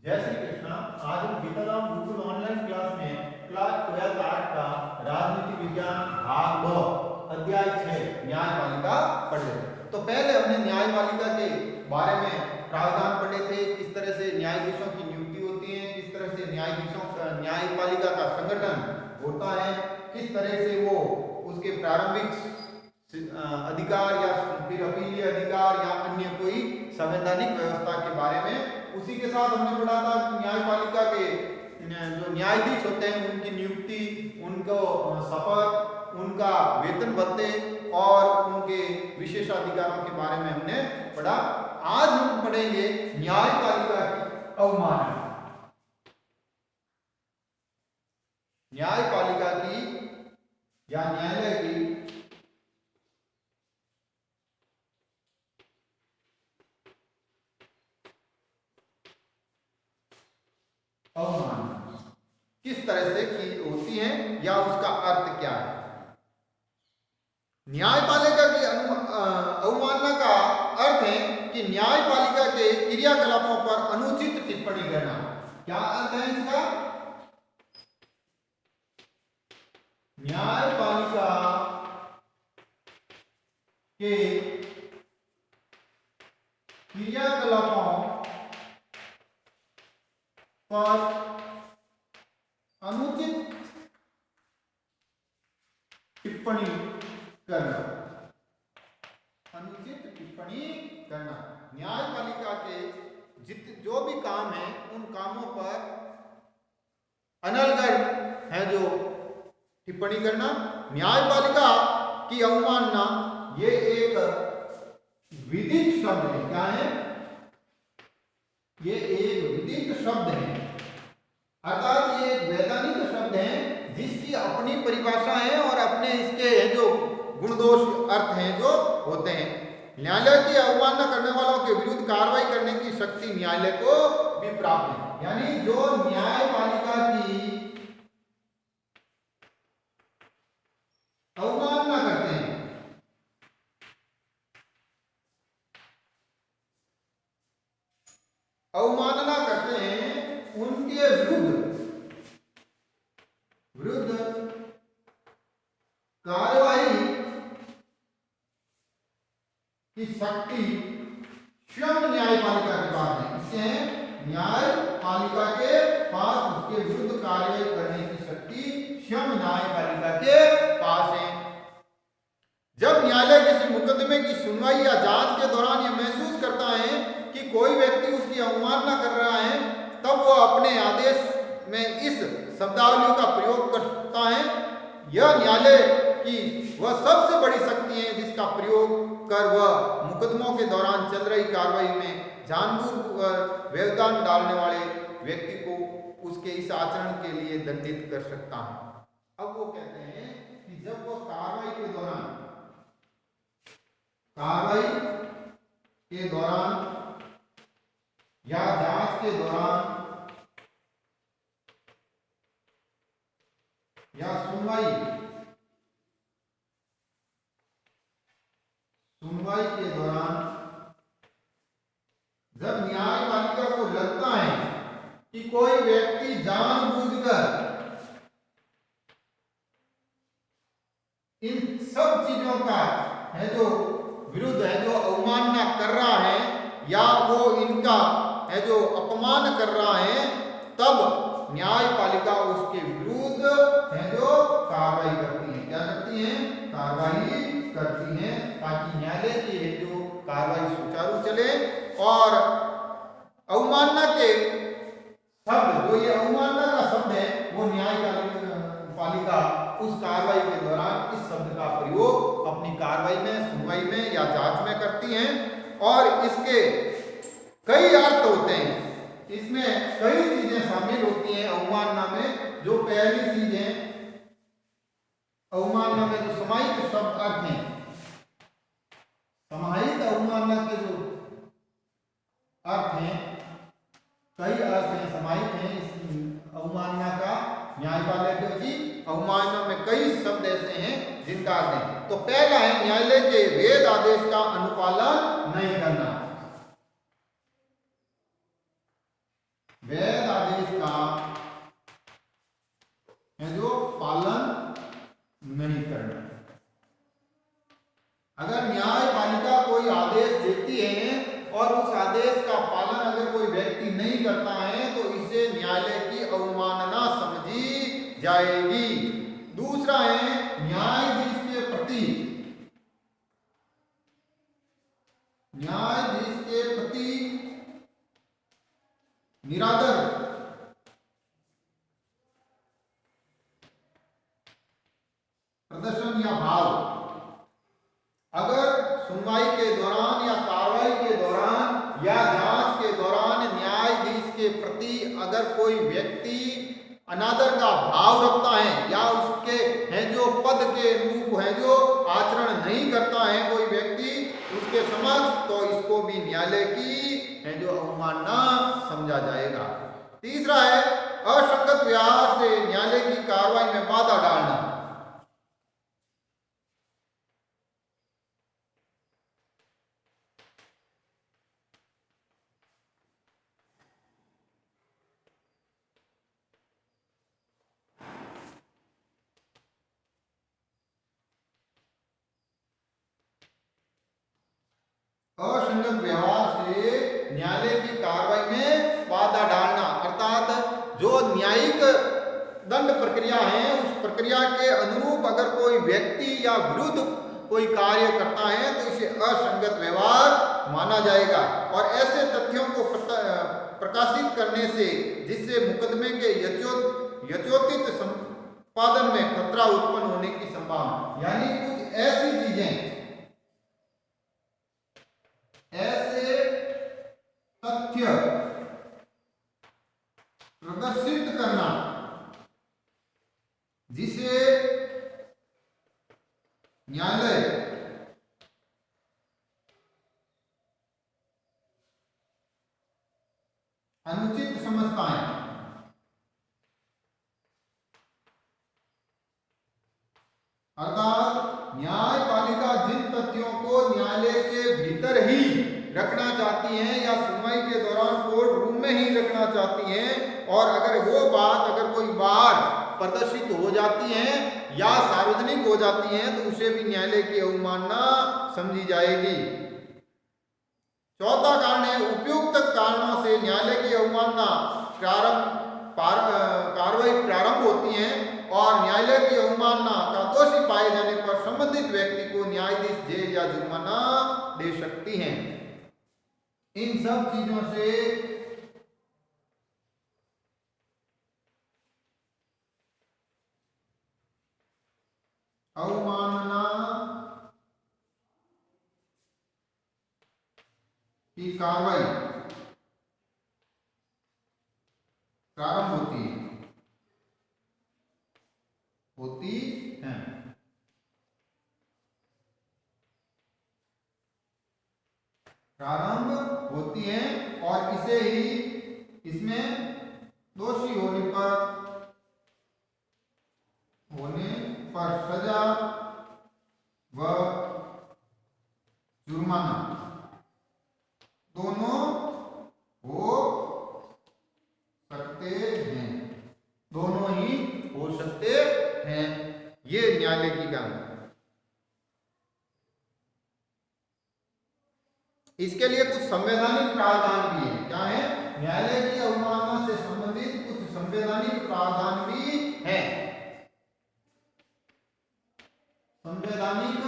जय श्री कृष्णा। आज हम गीताराम गुरुकुल ऑनलाइन क्लास में क्लास 12 आर्ट का राजनीति विज्ञान भाग 2 अध्याय 6 न्यायपालिका पढ़ रहे थे। तो पहले हमने न्यायपालिका के बारे में प्रावधान पढ़े थे, किस तरह से न्यायाधीशों की नियुक्ति होती है, किस तरह से न्यायपालिका का संगठन होता है, किस तरह से वो उसके प्रारंभिक अधिकार या फिर अपीलीय अधिकार या अन्य कोई संवैधानिक व्यवस्था के बारे में। उसी के साथ हमने पढ़ा था न्यायपालिका के जो न्यायाधीश होते हैं उनकी नियुक्ति, उनको शपथ, उनका वेतन भत्ते और उनके विशेषाधिकारों के बारे में हमने पढ़ा। आज हम पढ़ेंगे न्यायपालिका की अवमानना। न्यायपालिका की या न्यायालय की अवमानना किस तरह से की होती है या उसका अर्थ क्या है। न्यायपालिका की अवमानना का अर्थ है कि न्यायपालिका के क्रियाकलापों पर अनुचित टिप्पणी करना। क्या अर्थ है इसका? न्यायपालिका के क्रियाकलापों पर अनुचित टिप्पणी करना। अनुचित टिप्पणी करना न्यायपालिका के जो भी काम है उन कामों पर अनर्गल है जो टिप्पणी करना। न्यायपालिका की अवमानना ये एक विधिक शब्द है। क्या है? ये एक विधिक शब्द है, अर्थात ये एक वैधानिक शब्द है जिसकी अपनी परिभाषा है और अपने इसके जो गुणदोष अर्थ हैं जो होते हैं। न्यायालय की अवमानना करने वालों के विरुद्ध कार्रवाई करने की शक्ति न्यायालय को भी प्राप्त है। यानी जो न्यायपालिका की अवमानना करते हैं, अवमानना करते हैं, उनके विरुद्ध कार्रवाई की शक्ति स्वयं न्यायपालिका के पास है। इससे न्यायपालिका के पास उसके विरुद्ध कार्रवाई करने की शक्ति स्वयं न्यायपालिका के पास है। जब न्यायालय किसी मुकदमे की सुनवाई या जांच के दौरान यह महसूस करता है कि कोई व्यक्ति उसकी अवमानना कर रहा है, तब वह अपने आदेश में इस शब्दावली का प्रयोग करता है। यह न्यायालय की वह सबसे बड़ी शक्ति है जिसका प्रयोग कर वह मुकदमों के दौरान चल रही कार्रवाई में जानबूझकर व्यवधान डालने वाले व्यक्ति को उसके इस आचरण के लिए दंडित कर सकता है। अब वो कहते हैं कि जब वो कार्रवाई के दौरान या जांच के दौरान या सुनवाई के दौरान जब न्यायपालिका को लगता है कि कोई व्यक्ति जानबूझकर इन सब चीजों का है जो विरुद्ध है जो अवमानना कर रहा है या वो इनका है जो अपमान कर रहा है, तब न्यायपालिका उसके विरुद्ध है जो कार्रवाई करती है। क्या करती है? कार्रवाई करती है, ताकि न्यायालय की है जो कार्रवाई सुचारू चले। और अवमानना के शब्द जो ये अवमानना का शब्द है वो न्यायपालिका उस कार्रवाई के दौरान इस शब्द का प्रयोग अपनी कार्रवाई में, सुनवाई में या जांच में करती हैं। और इसके कई अर्थ होते हैं, इसमें कई चीजें शामिल होती हैं अवमानना में। जो पहली चीज है अवमानना में जो समाहित शब्द अर्थ हैं, समाहित अवमानना के जो अर्थ हैं, कई अर्थ हैं, समाहित हैं इस अवमानना का। न्यायपालिका की अवमानना में कई शब्द ऐसे हैं जिनका अर्थ है। तो पहला है न्यायालय के वेद आदेश का अनुपालन नहीं करना। अगर न्यायपालिका कोई आदेश देती है और उस आदेश का पालन अगर कोई व्यक्ति नहीं करता है तो इसे न्यायालय की अवमानना समझी जाएगी। दूसरा है न्यायाधीश के प्रति निरादर प्रदर्शन या भाव। अगर सुनवाई के दौरान या कार्रवाई के दौरान या जांच के दौरान न्यायाधीश के प्रति अगर कोई व्यक्ति अनादर का भाव रखता है या उसके है जो पद के अनुरूप है जो आचरण नहीं करता है कोई व्यक्ति उसके समक्ष, तो इसको भी न्यायालय की है जो अवमानना समझा जाएगा। तीसरा है असंगत व्यवहार से न्यायालय की कार्रवाई में बाधा डालना। असंगत व्यवहार से न्यायालय की कार्रवाई में बाधा डालना अर्थात जो न्यायिक दंड प्रक्रिया है उस प्रक्रिया के अनुरूप अगर कोई व्यक्ति या विरुद्ध कोई कार्य करता है तो इसे असंगत व्यवहार माना जाएगा। और ऐसे तथ्यों को प्रकाशित करने से जिससे मुकदमे के यथोचित संपादन में खतरा उत्पन्न होने की संभावना, यानी कुछ ऐसी चीजें ऐसे तथ्य प्रदर्शित करना जिसे न्यायालय अनुचित समझता है। अर्थात न्यायपालिका जिन तथ्यों को न्यायालय के भीतर ही रखना चाहती है या सुनवाई के दौरान कोर्ट रूम में ही रखना चाहती है और अगर वो बात अगर कोई बार प्रदर्शित हो जाती है या सार्वजनिक हो जाती है तो उसे भी न्यायालय की अवमानना समझी जाएगी। चौथा कारण है उपयुक्त कारणों से न्यायालय की अवमानना कार्रवाई प्रारंभ होती है और न्यायालय की अवमानना का दोषी पाए जाने पर संबंधित व्यक्ति को न्यायाधीश जेल या जुर्माना दे सकती हैं। इन सब चीजों से अवमानना की कार्रवाई प्रारंभ होती है प्रारंभ होती है और इसे ही इसमें दोषी होने पर सजा व जुर्माना दोनों हो सकते हैं, दोनों ही हो सकते हैं। ये न्यायालय की काम। इसके लिए कुछ संवैधानिक प्रावधान भी है। क्या है? न्यायालय की अवमानना से संबंधित कुछ संवैधानिक प्रावधान भी है। संवैधानिक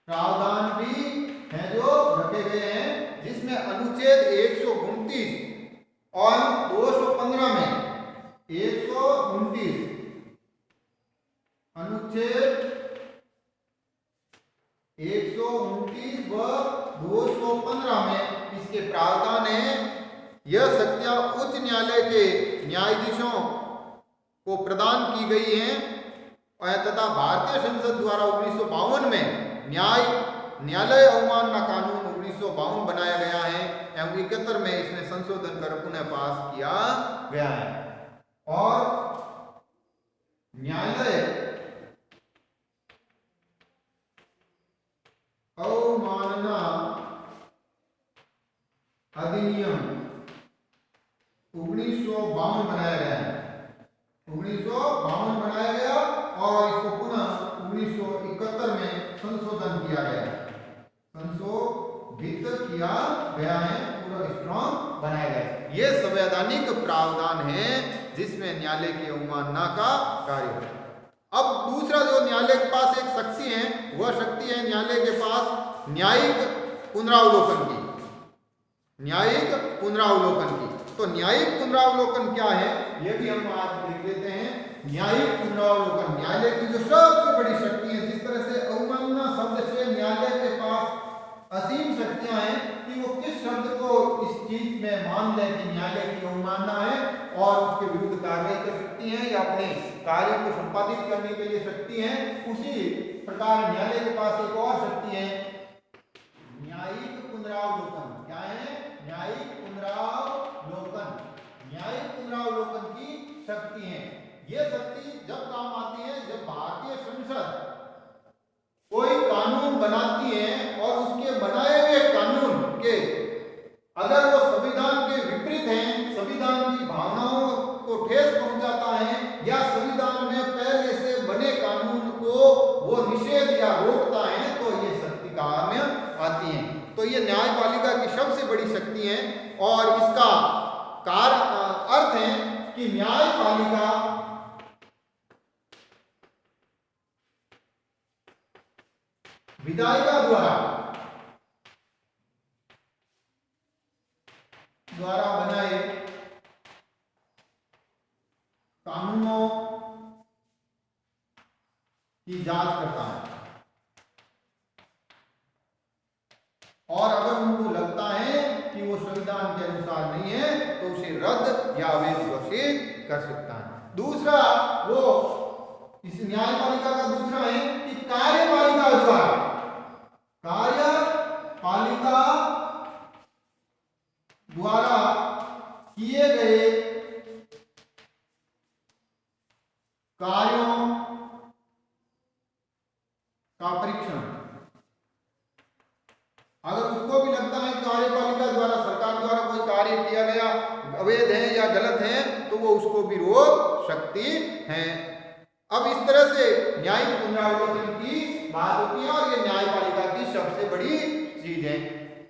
प्रावधान भी हैं जो रखे गए हैं जिसमें अनुच्छेद 129 और 215 में 129 अनुच्छेद 129 व 215 में इसके प्रावधान है। यह शक्तियां उच्च न्यायालय के न्यायाधीशों को प्रदान की गई हैं तथा भारतीय संसद द्वारा 1952 में न्यायालय अवमानना कानून 1952 बनाया गया है एवं 71 में इसमें संशोधन कर पुनः पास किया गया है। और न्यायालय अवमानना अधिनियम 1952 बनाया गया है। 1952 बनाया गया और इसको पुनः 1971 1971 में संशोधन किया गया, संशोधित किया गया है, पूरा स्ट्रॉन्ग बनाया गया है। ये संवैधानिक प्रावधान है जिसमें न्यायालय की अवमानना का कार्य है। अब दूसरा जो न्यायालय के पास एक शक्ति है, वह शक्ति है न्यायालय के पास न्यायिक पुनरावलोकन की, न्यायिक पुनरावलोकन की। तो न्यायिक पुनरावलोकन क्या है, ये भी हम आज देख लेते हैं। न्यायिक पुनरावलोकन न्यायालय की जो सबसे बड़ी शक्ति है, जिस तरह से अवमानना शब्द से न्यायालय के पास असीम शक्तियां हैं कि वो किस शब्द को इस चीज में मान ले कि न्यायालय की अवमानना है और उसके विरुद्ध कार्रवाई कर सकती हैं या अपने कार्य को संपादित करने के लिए शक्ति है, उसी प्रकार न्यायालय के पास एक और शक्ति है, न्यायिक पुनरावलोकन। क्या है? न्यायिक पुनरावलोकन, न्यायिक पुनरावलोकन की शक्ति है। यह शक्ति जब काम आती है जब भारतीय संसद कोई कानून बनाती है और उसके बनाए हुए कानून के अगर वो संविधान के विपरीत हैं, संविधान की भावनाओं को ठेस पहुंचाता है या संविधान में पहले से बने कानून को वो निषेध या रोकता है, तो ये शक्ति काम में आती है। तो ये न्यायपालिका की सबसे बड़ी शक्ति है और इसका अर्थ है कि न्यायपालिका विधायिका द्वारा बनाए कानूनों की जांच करता है और अगर उनको लगता है कि वो संविधान के अनुसार नहीं है तो उसे रद्द या अवैध घोषित कर सकता है। दूसरा वो इस न्यायपालिका का दूसरा है कि कार्यपालिका द्वारा किए गए कार्यों का परीक्षण। अगर उसको भी लगता है कार्यपालिका द्वारा, सरकार द्वारा कोई कार्य किया गया अवैध है या गलत है, तो वो उसको भी रोक सकती है। अब इस तरह से न्यायिक पुनरावलोकन की बात होती है और ये न्यायपालिका की सबसे बड़ी चीज है।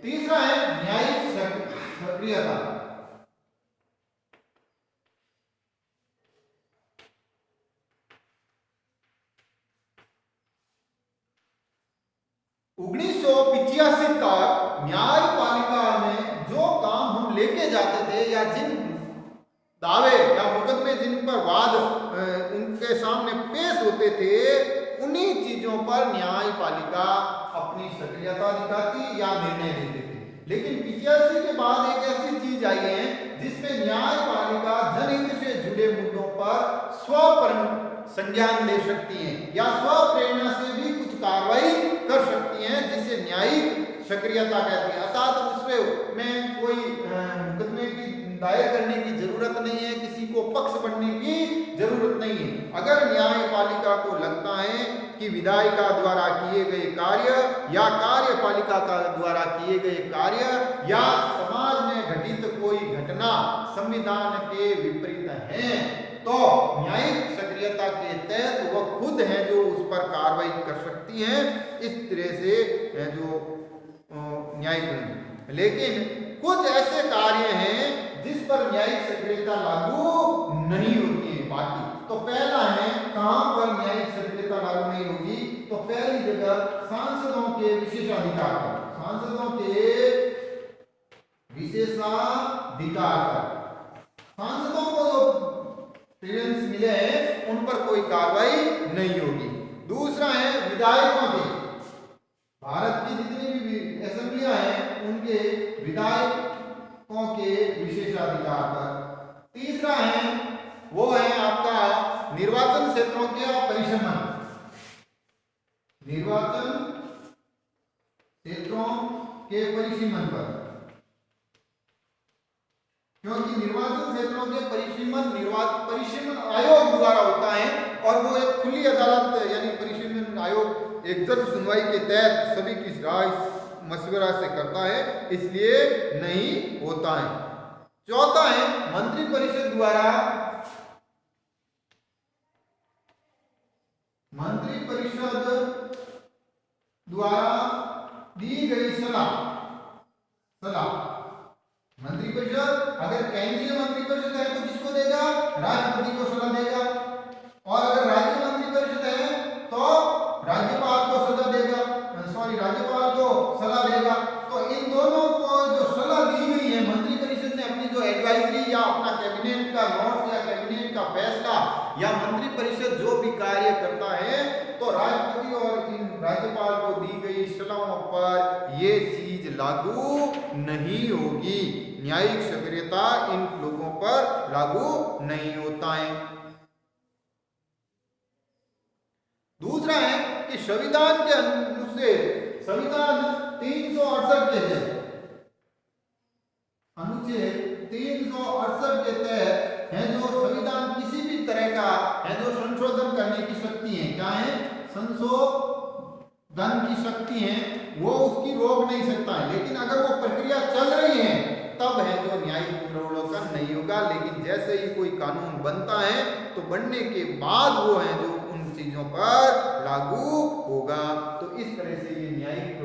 तीसरा है न्यायिक सक्रियता। तक न्यायपालिका में जो काम हम लेके जाते थे या जिन दावे या मुकदमे जिन पर वाद उनके सामने पेश होते थे, उन्हीं चीजों पर न्यायपालिका अपनी सक्रियता दिखाती या निर्णय लेते थे। लेकिन 85 के बाद एक ऐसी चीज आई है जिसमें न्यायपालिका जनहित से जुड़े मुद्दों पर संज्ञान ले सकती है या स्वप्रेरणा से भी कुछ कार्रवाई कर सकती हैं, जिसे न्यायिक सक्रियता कहते हैं। अर्थात उसमें कोई मुकदमे की दायर करने की जरूरत नहीं है, किसी को पक्ष बनने की जरूरत नहीं है। अगर न्यायपालिका को लगता है कि विधायिका द्वारा किए गए कार्य या कार्यपालिका का द्वारा किए गए कार्य या समाज में घटित कोई घटना संविधान के विपरीत है, तो न्यायिक सक्रियता के तहत वह खुद है जो उस पर कार्रवाई कर सकती है। इस तरह से जो न्यायिक। लेकिन कुछ ऐसे कार्य हैं जिस पर न्यायिक सक्रियता लागू नहीं होती है। बाकी तो पहला है कहां पर न्यायिक सक्रियता लागू नहीं होगी, तो पहली जगह सांसदों के विशेषाधिकार पर, सांसदों के विशेषाधिकार पर, सांसदों को जो क्लियरेंस मिले हैं उन पर कोई कार्रवाई नहीं होगी। दूसरा है विधायकों के, भारत की जितनी भी असेंबलियां हैं उनके विधायकों के विशेषाधिकार पर। तीसरा है वो है आपका निर्वाचन क्षेत्रों के परिसीमन, निर्वाचन क्षेत्रों के परिसीमन पर, क्योंकि निर्वाचन क्षेत्रों के परिसीमन आयोग द्वारा होता है और वो एक खुली अदालत यानी परिसीमन आयोग एक जन सुनवाई के तहत सभी की राय मशवरा से करता है, इसलिए नहीं होता है। चौथा है मंत्रिपरिषद द्वारा, मंत्रिपरिषद द्वारा दी गई सलाह सलाह मंत्रिपरिषद, अगर केंद्रीय मंत्रिपरिषद है तो किसको देगा? राष्ट्रपति को सलाह देगा। और अगर राज्य मंत्रिपरिषद है तो राज्यपाल को सलाह देगा, राज्यपाल को सलाह देगा। तो इन दोनों को जो सलाह दी गई है मंत्रिपरिषद ने, अपनी जो एडवाइजरी या अपना कैबिनेट का नोट्स या कैबिनेट का फैसला या मंत्रिपरिषद जो भी कार्य करता है, तो राष्ट्रपति और इन राज्यपाल को दी गई सलाहों पर ये चीज लागू नहीं होगी। न्यायिक सक्रियता इन लोगों पर लागू नहीं होता है। दूसरा है कि संविधान के अनुच्छेद संविधान 368 के तहत अनुच्छेद 368 के तहत है जो संविधान किसी भी तरह का है जो संशोधन करने की शक्ति है, क्या है? संशोधन की शक्ति है, वो उसकी रोक नहीं सकता है। लेकिन अगर वो प्रक्रिया चल रही है तब है जो न्यायिक पुनरावलोकन नहीं होगा। लेकिन जैसे ही कोई कानून बनता है तो बनने के बाद वो है जो उन चीजों पर लागू होगा। तो इस तरह से ये न्यायिक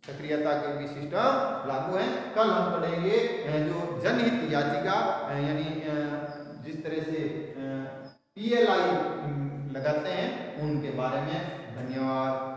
सक्रियता के भी सिस्टम लागू है। कल हम पढ़ेंगे जो जनहित याचिका यानी जिस तरह से PLI लगाते हैं उनके बारे में। धन्यवाद।